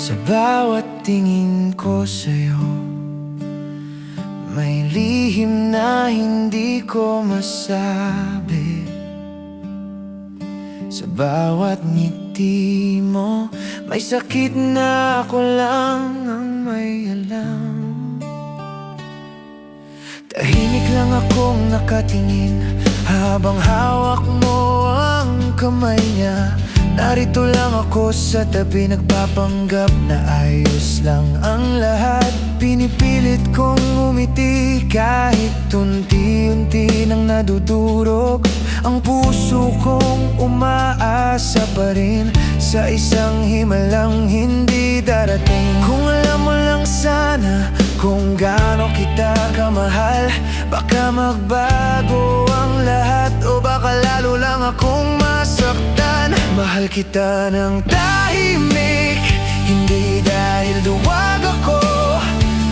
Sa bawat tingin ko sa'yo, may lihim na hindi ko masabi. Sa bawat ngiti mo, may sakit na ako lang ang may alam. Tahimik lang akong nakatingin habang hawak mo ang kamay niya. Narito lang ako sa tabi, nagpapanggap na ayos lang ang lahat. Pinipilit kong umiti kahit unti-unti nang nadudurog. Ang puso kong umaasa pa rin sa isang himalang hindi darating. Kung alam mo lang sana kung gaano kita kamahal, baka magbago ang lahat o baka lalo lang akong masaktan. Mahal kita ng tahimik, hindi dahil duwag ako,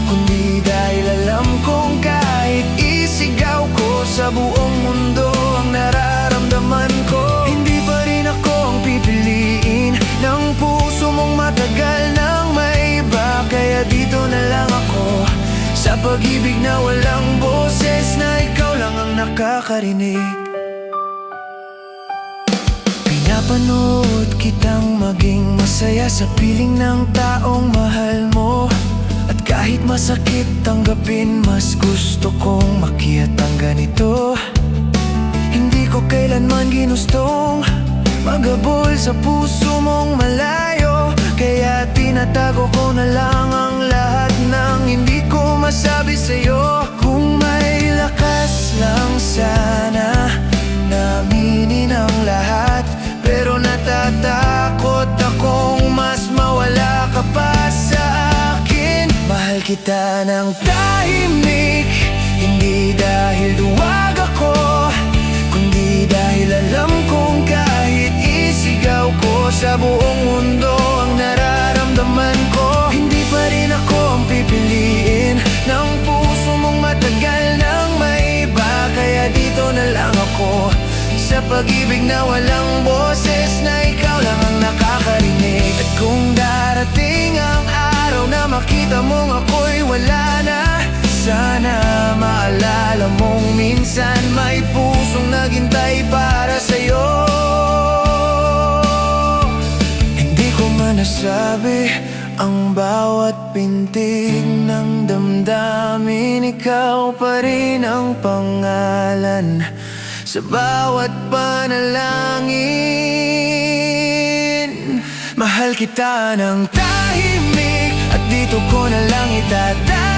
kundi dahil alam kong kahit isigaw ko sa buong mundo ang nararamdaman ko, hindi pa rin ako ang pipiliin ng puso mong matagal nang may iba. Kaya dito na lang ako sa pag-ibig na walang boses, na ikaw lang ang nakakarinig. Pinapanood kitang maging masaya sa piling ng taong mahal mo. At kahit masakit tanggapin, mas gusto kong makiat ang ganito. Hindi ko kailanman ginustong maghabol sa puso mong malayo, kaya tinatago ko na lang ang lahat ng hindi ko masabi sa'yo. Kung may lakas lang sana na aminin ang lahat, pero natatakot akong mas mawala ka pa sa akin. Mahal kita ng tahimik, hindi dahil duwag ako, kundi dahil alam kong kahit isigaw ko sa buong mundo ang nararamdaman ko, hindi pa rin ako ang pipiliin ng puso mong matagal nang may iba. Kaya dito na lang ako sa pag-ibig na walang boses, na ikaw lang ang nakakarinig. At kung darating ang araw na makita mong ako'y wala na, sana maalala mong minsan may pusong naghintay para sa'yo. Hindi ko man nasabi ang bawat pintig ng damdamin, ikaw pa rin ang pangalan sa bawat panalangin. Mahal kita ng tahimik, at dito ko na lang itatago